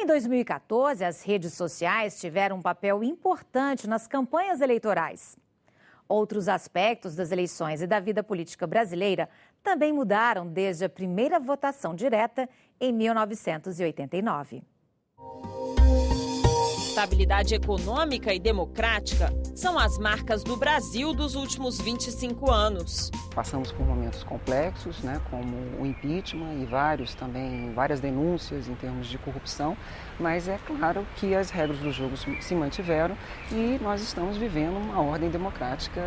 Em 2014, as redes sociais tiveram um papel importante nas campanhas eleitorais. Outros aspectos das eleições e da vida política brasileira também mudaram desde a primeira votação direta em 1989. Estabilidade econômica e democrática são as marcas do Brasil dos últimos 25 anos. Passamos por momentos complexos, como o impeachment e várias denúncias em termos de corrupção, mas é claro que as regras do jogo se mantiveram e nós estamos vivendo uma ordem democrática,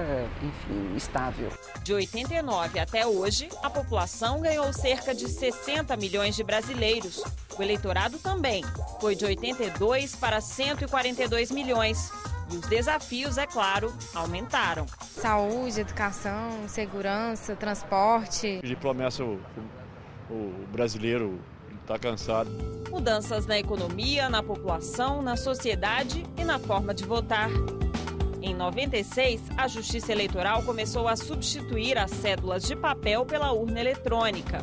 estável. De 89 até hoje, a população ganhou cerca de 60 milhões de brasileiros. O eleitorado também foi de 82 para 142 milhões. E os desafios, é claro, aumentaram. Saúde, educação, segurança, transporte. De promessa, o brasileiro está cansado. Mudanças na economia, na população, na sociedade e na forma de votar. Em 96, a Justiça Eleitoral começou a substituir as cédulas de papel pela urna eletrônica.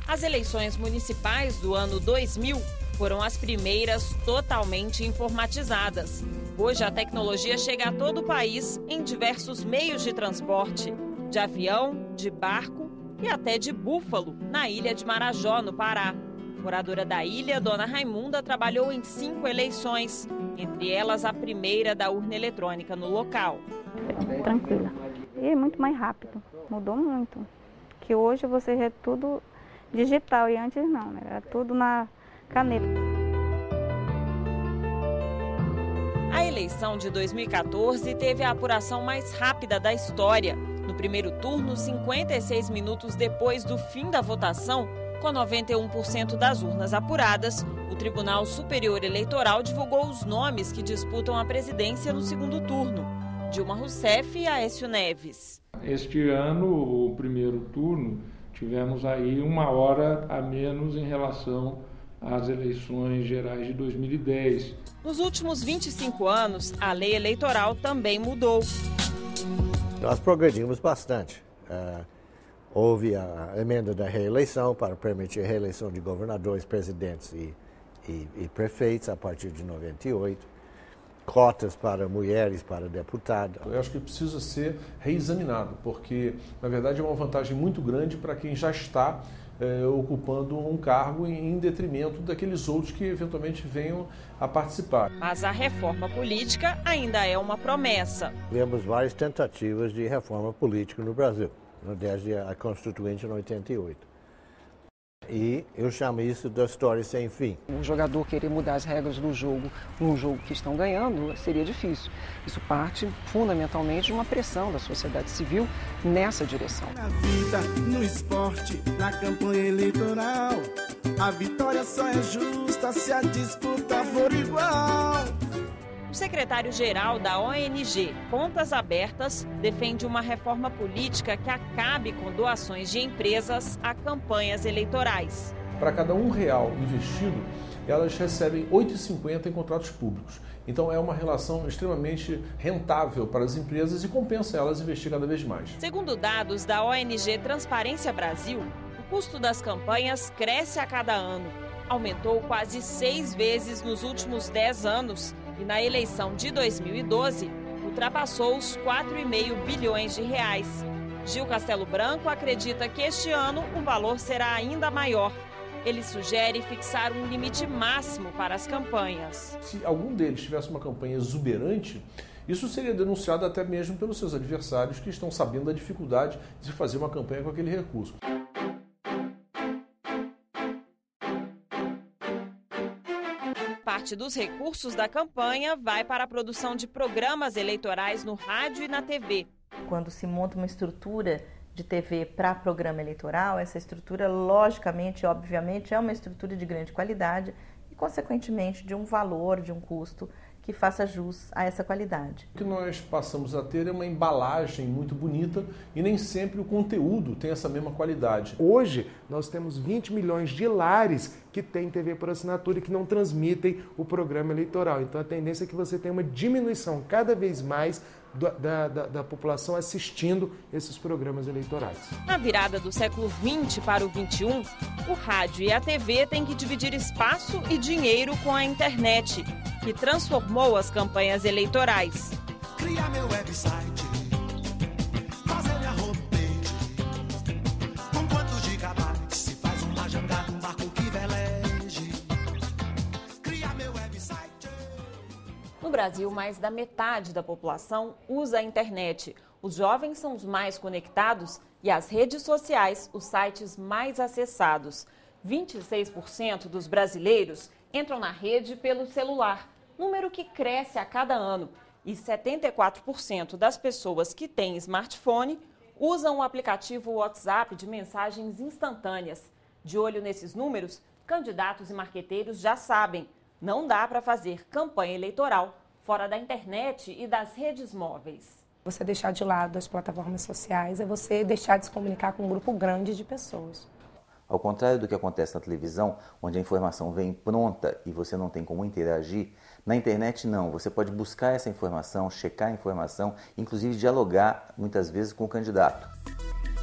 As eleições municipais do ano 2000 foram as primeiras totalmente informatizadas. Hoje a tecnologia chega a todo o país em diversos meios de transporte, de avião, de barco e até de búfalo, na ilha de Marajó, no Pará. Moradora da ilha, Dona Raimunda trabalhou em 5 eleições, entre elas a primeira da urna eletrônica no local. Tranquila. E é muito mais rápido, mudou muito. Que hoje você vê tudo digital e antes não, era tudo na caneta. A eleição de 2014 teve a apuração mais rápida da história. No primeiro turno, 56 minutos depois do fim da votação, com 91% das urnas apuradas, o Tribunal Superior Eleitoral divulgou os nomes que disputam a presidência no segundo turno: Dilma Rousseff e Aécio Neves. Este ano, o primeiro turno, tivemos aí 1 hora a menos em relação às eleições gerais de 2010. Nos últimos 25 anos, a lei eleitoral também mudou. Nós progredimos bastante. Houve a emenda da reeleição para permitir a reeleição de governadores, presidentes e prefeitos a partir de 98. Cotas para mulheres, para deputados. Eu acho que precisa ser reexaminado, porque, na verdade, é uma vantagem muito grande para quem já está ocupando um cargo em detrimento daqueles outros que eventualmente venham a participar. Mas a reforma política ainda é uma promessa. Tivemos várias tentativas de reforma política no Brasil, desde a Constituinte em 88. E eu chamo isso da história sem fim. O jogador querer mudar as regras do jogo num jogo que estão ganhando seria difícil. Isso parte fundamentalmente de uma pressão da sociedade civil nessa direção. Na vida, no esporte, na campanha eleitoral, a vitória só é justa se a disputa for igual. O secretário-geral da ONG Contas Abertas defende uma reforma política que acabe com doações de empresas a campanhas eleitorais. Para cada R$1 investido, elas recebem R$ 8,50 em contratos públicos. Então é uma relação extremamente rentável para as empresas e compensa elas investir cada vez mais. Segundo dados da ONG Transparência Brasil, o custo das campanhas cresce a cada ano. Aumentou quase 6 vezes nos últimos 10 anos. E na eleição de 2012, ultrapassou os R$4,5 bilhões. Gil Castelo Branco acredita que este ano o valor será ainda maior. Ele sugere fixar um limite máximo para as campanhas. Se algum deles tivesse uma campanha exuberante, isso seria denunciado até mesmo pelos seus adversários que estão sabendo da dificuldade de fazer uma campanha com aquele recurso. Parte dos recursos da campanha vai para a produção de programas eleitorais no rádio e na TV. Quando se monta uma estrutura de TV para programa eleitoral, essa estrutura, logicamente, obviamente, é uma estrutura de grande qualidade e, consequentemente, de um valor, de um custo que faça jus a essa qualidade. O que nós passamos a ter é uma embalagem muito bonita e nem sempre o conteúdo tem essa mesma qualidade. Hoje, nós temos 20 milhões de lares que têm TV por assinatura e que não transmitem o programa eleitoral. Então, a tendência é que você tenha uma diminuição cada vez mais da população assistindo esses programas eleitorais. Na virada do século XX para o XXI, o rádio e a TV têm que dividir espaço e dinheiro com a internet, que transformou as campanhas eleitorais. Criar meu website, fazer minha homepage, com quantos gigabytes se faz uma jangada, um barco que veleje. Criar meu website. No Brasil, mais da metade da população usa a internet. Os jovens são os mais conectados e as redes sociais os sites mais acessados. 26% dos brasileiros entram na rede pelo celular, número que cresce a cada ano. E 74% das pessoas que têm smartphone usam o aplicativo WhatsApp de mensagens instantâneas. De olho nesses números, candidatos e marqueteiros já sabem, não dá para fazer campanha eleitoral fora da internet e das redes móveis. Você deixar de lado as plataformas sociais é você deixar de se comunicar com um grupo grande de pessoas. Ao contrário do que acontece na televisão, onde a informação vem pronta e você não tem como interagir, na internet não. Você pode buscar essa informação, checar a informação, inclusive dialogar muitas vezes com o candidato.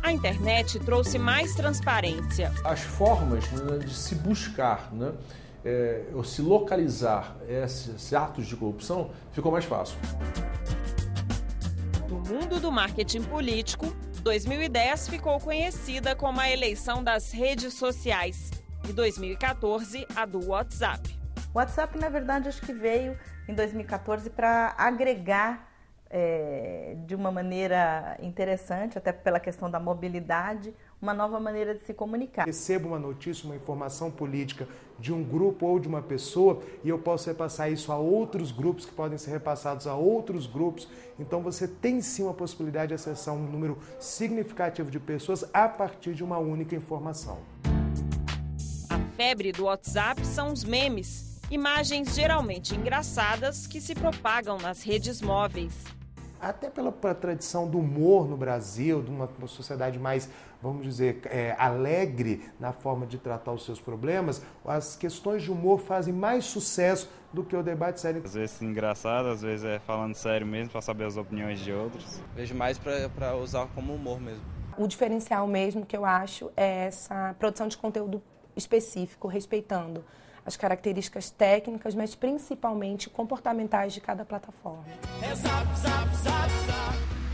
A internet trouxe mais transparência. As formas, né, de se buscar, né, ou se localizar esses atos de corrupção ficou mais fácil. No mundo do marketing político, 2010 ficou conhecida como a eleição das redes sociais e 2014 a do WhatsApp. O WhatsApp, na verdade, acho que veio em 2014 para agregar de uma maneira interessante, até pela questão da mobilidade, uma nova maneira de se comunicar. Recebo uma notícia, uma informação política de um grupo ou de uma pessoa e eu posso repassar isso a outros grupos que podem ser repassados a outros grupos. Então você tem sim uma possibilidade de acessar um número significativo de pessoas a partir de uma única informação. A febre do WhatsApp são os memes, imagens geralmente engraçadas que se propagam nas redes móveis. Até pela tradição do humor no Brasil, de uma sociedade mais, vamos dizer, alegre na forma de tratar os seus problemas, as questões de humor fazem mais sucesso do que o debate sério. Às vezes engraçado, às vezes é falando sério mesmo, para saber as opiniões de outros. Vejo mais para usar como humor mesmo. O diferencial mesmo que eu acho é essa produção de conteúdo específico, respeitando as características técnicas, mas principalmente comportamentais de cada plataforma.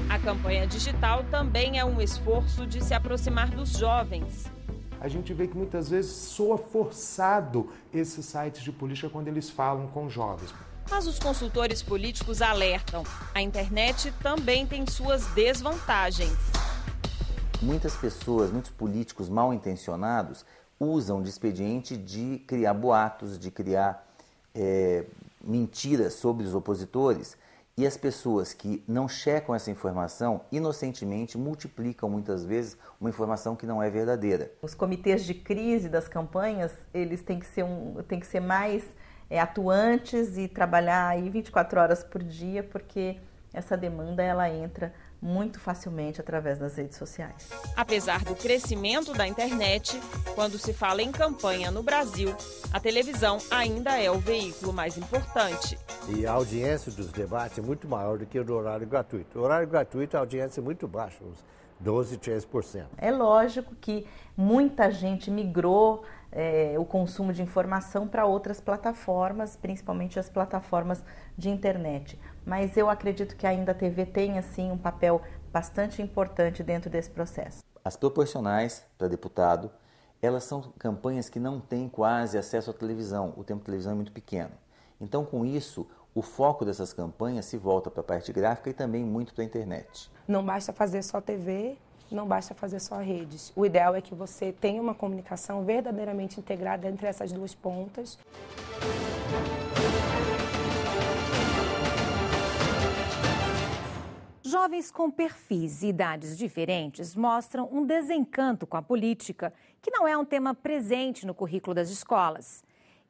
A campanha digital também é um esforço de se aproximar dos jovens. A gente vê que muitas vezes soa forçado esses sites de política quando eles falam com jovens. Mas os consultores políticos alertam, a internet também tem suas desvantagens. Muitas pessoas, muitos políticos mal intencionados, usam de expediente de criar boatos, de criar mentiras sobre os opositores, e as pessoas que não checam essa informação, inocentemente multiplicam muitas vezes uma informação que não é verdadeira. Os comitês de crise das campanhas, eles têm que ser mais atuantes e trabalhar aí 24 horas por dia, porque essa demanda ela entra muito facilmente através das redes sociais. Apesar do crescimento da internet, quando se fala em campanha no Brasil, a televisão ainda é o veículo mais importante. E a audiência dos debates é muito maior do que o do horário gratuito. O horário gratuito, a audiência é muito baixa, uns 12%, 13%. É lógico que muita gente migrou o consumo de informação para outras plataformas, principalmente as plataformas de internet. Mas eu acredito que ainda a TV tem, assim, um papel bastante importante dentro desse processo. As proporcionais para deputado, elas são campanhas que não têm quase acesso à televisão. O tempo de televisão é muito pequeno. Então, com isso, o foco dessas campanhas se volta para a parte gráfica e também muito para a internet. Não basta fazer só TV, não basta fazer só redes. O ideal é que você tenha uma comunicação verdadeiramente integrada entre essas duas pontas. Jovens com perfis e idades diferentes mostram um desencanto com a política, que não é um tema presente no currículo das escolas.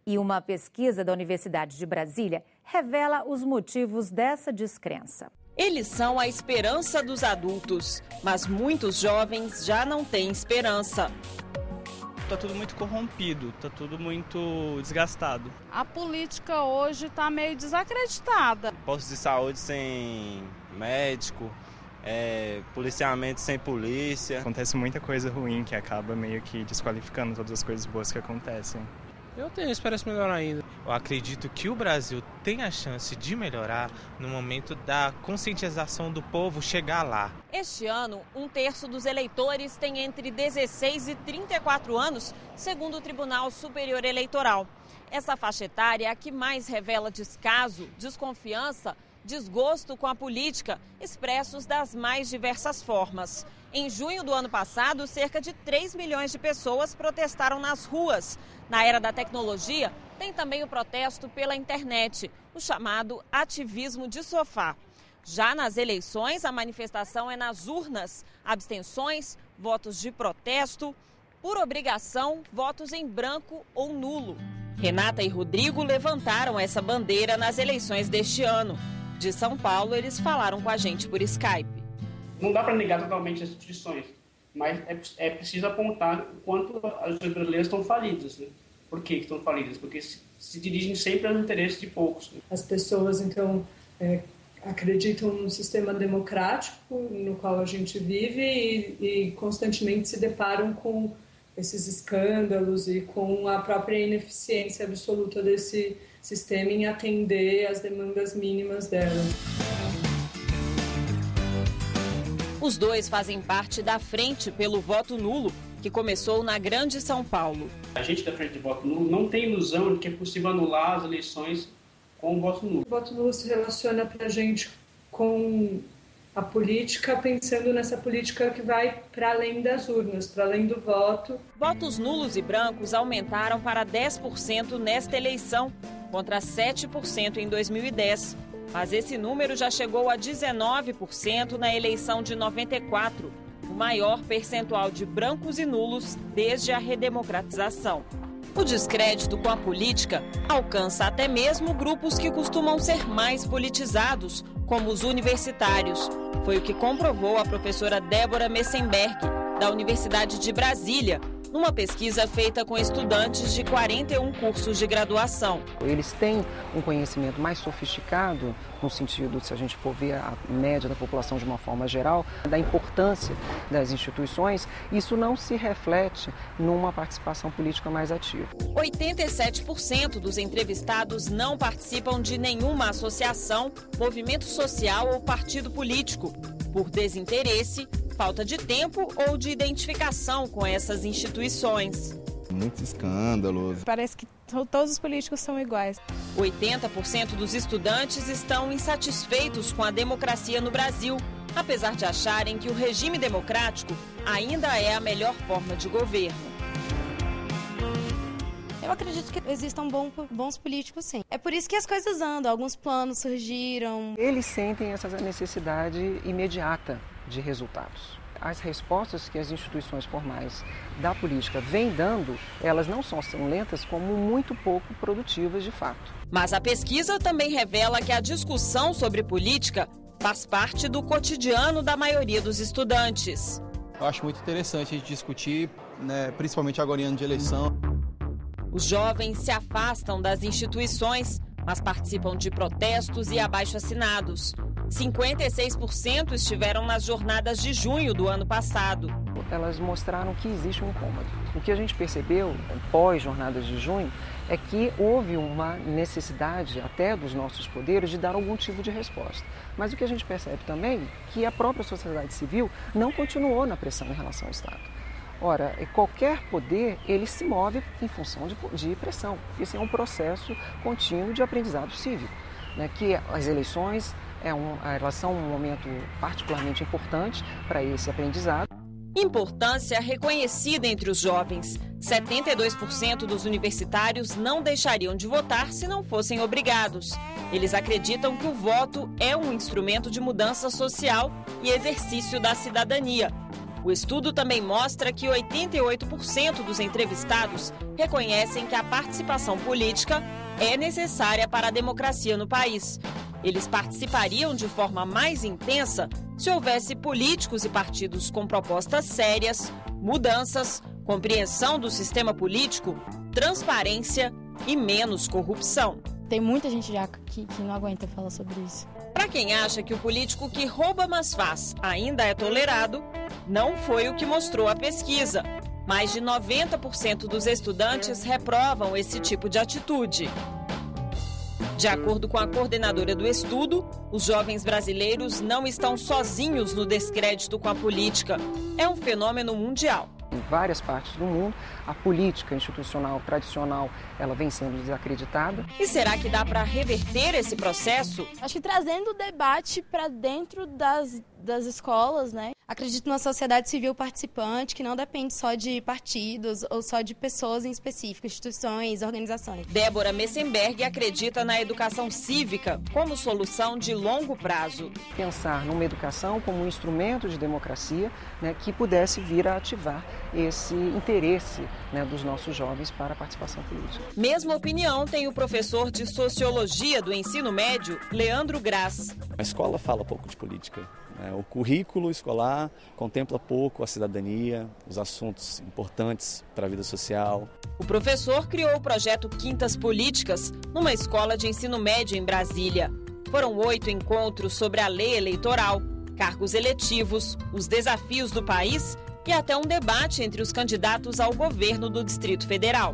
E uma pesquisa da Universidade de Brasília revela os motivos dessa descrença. Eles são a esperança dos adultos, mas muitos jovens já não têm esperança. Está tudo muito corrompido, está tudo muito desgastado. A política hoje está meio desacreditada. Postos de saúde sem médico, policiamento sem polícia. Acontece muita coisa ruim que acaba meio que desqualificando todas as coisas boas que acontecem. Eu tenho esperança de melhorar ainda. Eu acredito que o Brasil tem a chance de melhorar no momento da conscientização do povo chegar lá. Este ano, 1/3 dos eleitores tem entre 16 e 34 anos, segundo o Tribunal Superior Eleitoral. Essa faixa etária é a que mais revela descaso, desconfiança, desgosto com a política, expressos das mais diversas formas. Em junho do ano passado, cerca de 3 milhões de pessoas protestaram nas ruas. Na era da tecnologia, tem também o protesto pela internet, o chamado ativismo de sofá. Já nas eleições, a manifestação é nas urnas, abstenções, votos de protesto, por obrigação, votos em branco ou nulo. Renata e Rodrigo levantaram essa bandeira nas eleições deste ano. De São Paulo, eles falaram com a gente por Skype. Não dá para negar totalmente as instituições, mas é preciso apontar o quanto as instituições brasileiras estão falidas. Né? Por que estão falidas? Porque se dirigem sempre aos interesses de poucos. Né? As pessoas, então, acreditam num sistema democrático no qual a gente vive e constantemente se deparam com esses escândalos e com a própria ineficiência absoluta desse sistema em atender às demandas mínimas delas. Os dois fazem parte da Frente pelo Voto Nulo, que começou na Grande São Paulo. A gente da Frente do Voto Nulo não tem ilusão de que é possível anular as eleições com o voto nulo. O voto nulo se relaciona para a gente com a política, pensando nessa política que vai para além das urnas, para além do voto. Votos nulos e brancos aumentaram para 10% nesta eleição, contra 7% em 2010. Mas esse número já chegou a 19% na eleição de 94, o maior percentual de brancos e nulos desde a redemocratização. O descrédito com a política alcança até mesmo grupos que costumam ser mais politizados, como os universitários. Foi o que comprovou a professora Débora Messenberg, da Universidade de Brasília, numa pesquisa feita com estudantes de 41 cursos de graduação. Eles têm um conhecimento mais sofisticado, no sentido, se a gente for ver a média da população de uma forma geral, da importância das instituições. Isso não se reflete numa participação política mais ativa. 87% dos entrevistados não participam de nenhuma associação, movimento social ou partido político, por desinteresse, falta de tempo ou de identificação com essas instituições. Muitos escândalos. Parece que todos os políticos são iguais. 80% dos estudantes estão insatisfeitos com a democracia no Brasil, apesar de acharem que o regime democrático ainda é a melhor forma de governo. Eu acredito que existam bons políticos, sim. É por isso que as coisas andam, alguns planos surgiram. Eles sentem essa necessidade imediata de resultados. As respostas que as instituições formais da política vêm dando, elas não são tão lentas como muito pouco produtivas de fato. Mas a pesquisa também revela que a discussão sobre política faz parte do cotidiano da maioria dos estudantes. Eu acho muito interessante a gente discutir, né, principalmente agora em ano de eleição. Os jovens se afastam das instituições, mas participam de protestos e abaixo-assinados. 56% estiveram nas jornadas de junho do ano passado. Elas mostraram que existe um incômodo. O que a gente percebeu pós-jornadas de junho é que houve uma necessidade até dos nossos poderes de dar algum tipo de resposta. Mas o que a gente percebe também é que a própria sociedade civil não continuou na pressão em relação ao Estado. Ora, qualquer poder, ele se move em função de pressão. Esse é um processo contínuo de aprendizado cívico, né? Que as eleições elas são um momento particularmente importante para esse aprendizado. Importância reconhecida entre os jovens. 72% dos universitários não deixariam de votar se não fossem obrigados. Eles acreditam que o voto é um instrumento de mudança social e exercício da cidadania. O estudo também mostra que 88% dos entrevistados reconhecem que a participação política é necessária para a democracia no país. Eles participariam de forma mais intensa se houvesse políticos e partidos com propostas sérias, mudanças, compreensão do sistema político, transparência e menos corrupção. Tem muita gente já que não aguenta falar sobre isso. Para Para quem acha que o político que rouba mas faz ainda é tolerado, não foi o que mostrou a pesquisa. Mais de 90% dos estudantes reprovam esse tipo de atitude. De acordo com a coordenadora do estudo, os jovens brasileiros não estão sozinhos no descrédito com a política. É um fenômeno mundial. Em várias partes do mundo, a política institucional tradicional, ela vem sendo desacreditada. E será que dá para reverter esse processo? Acho que trazendo o debate para dentro das escolas, né? Acredito numa sociedade civil participante que não depende só de partidos ou só de pessoas em específico, instituições, organizações. Débora Messenberg acredita na educação cívica como solução de longo prazo. Pensar numa educação como um instrumento de democracia, né, que pudesse vir a ativar esse interesse, né, dos nossos jovens para a participação política. Mesma opinião tem o professor de Sociologia do Ensino Médio, Leandro Graz. A escola fala pouco de política. O currículo escolar contempla pouco a cidadania, os assuntos importantes para a vida social. O professor criou o projeto Quintas Políticas numa escola de ensino médio em Brasília. Foram 8 encontros sobre a lei eleitoral, cargos eletivos, os desafios do país e até um debate entre os candidatos ao governo do Distrito Federal.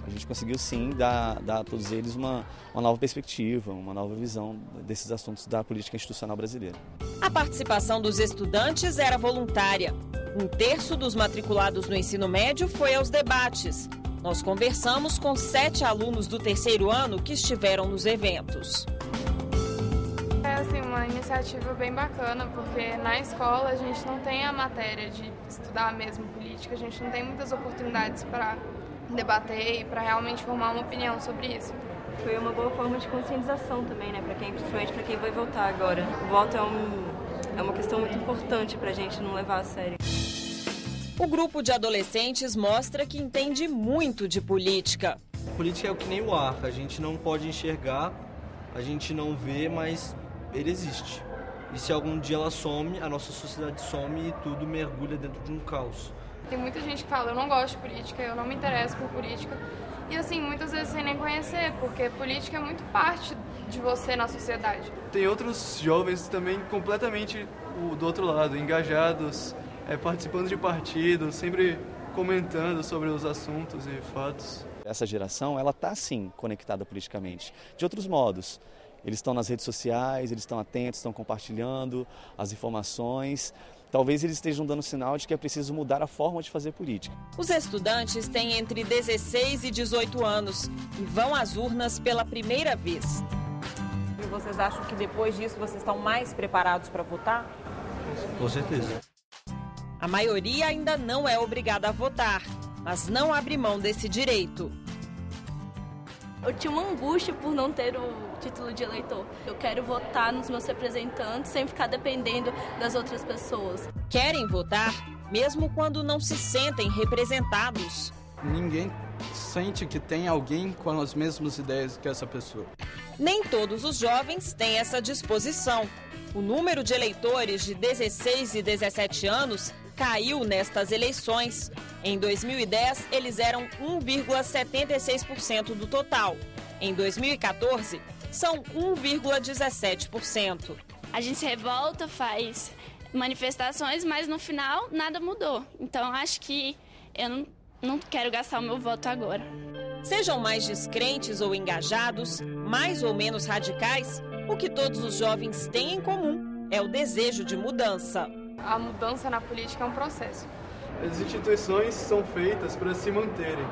A gente conseguiu sim dar a todos eles uma nova perspectiva, uma nova visão desses assuntos da política institucional brasileira. A participação dos estudantes era voluntária. 1/3 dos matriculados no ensino médio foi aos debates. Nós conversamos com 7 alunos do 3º ano que estiveram nos eventos. É assim, uma iniciativa bem bacana, porque na escola a gente não tem a matéria de estudar mesmo política, a gente não tem muitas oportunidades para debater e para realmente formar uma opinião sobre isso. Foi uma boa forma de conscientização também, né, principalmente para quem vai votar agora. O voto é uma questão muito importante para a gente não levar a sério. O grupo de adolescentes mostra que entende muito de política. Política é que nem o ar, a gente não pode enxergar, a gente não vê, mas ele existe. E se algum dia ela some, a nossa sociedade some e tudo mergulha dentro de um caos. Tem muita gente que fala, eu não gosto de política, eu não me interesso por política. E assim, muitas vezes sem nem conhecer, porque política é muito parte de você na sociedade. Tem outros jovens também completamente do outro lado, engajados, participando de partidos, sempre comentando sobre os assuntos e fatos. Essa geração, ela está sim conectada politicamente, de outros modos. Eles estão nas redes sociais, eles estão atentos, estão compartilhando as informações. Talvez eles estejam dando sinal de que é preciso mudar a forma de fazer política. Os estudantes têm entre 16 e 18 anos e vão às urnas pela primeira vez. E vocês acham que depois disso vocês estão mais preparados para votar? Com certeza. A maioria ainda não é obrigada a votar, mas não abre mão desse direito. Eu tinha uma angústia por não ter o título de eleitor. Eu quero votar nos meus representantes sem ficar dependendo das outras pessoas. Querem votar mesmo quando não se sentem representados. Ninguém sente que tem alguém com as mesmas ideias que essa pessoa. Nem todos os jovens têm essa disposição. O número de eleitores de 16 e 17 anos caiu nestas eleições. Em 2010, eles eram 1,76% do total. Em 2014, são 1,17%. A gente se revolta, faz manifestações, mas no final nada mudou. Então acho que eu não quero gastar o meu voto agora. Sejam mais descrentes ou engajados, mais ou menos radicais, o que todos os jovens têm em comum é o desejo de mudança. A mudança na política é um processo. As instituições são feitas para se manterem.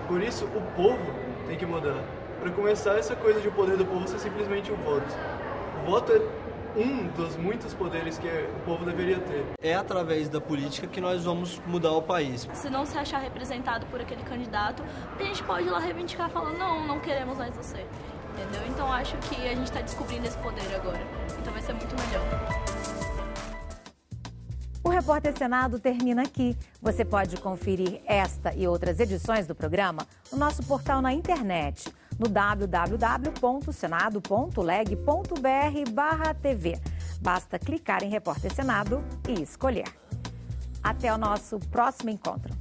Por isso, o povo tem que mudar. Para começar, essa coisa de o poder do povo ser simplesmente o voto. O voto é um dos muitos poderes que o povo deveria ter. É através da política que nós vamos mudar o país. Se não se achar representado por aquele candidato, a gente pode ir lá reivindicar falando, não queremos mais você. Entendeu? Então acho que a gente está descobrindo esse poder agora. Então vai ser muito melhor. O Repórter Senado termina aqui. Você pode conferir esta e outras edições do programa no nosso portal na internet, no www.senado.leg.br/TV. Basta clicar em Repórter Senado e escolher. Até o nosso próximo encontro.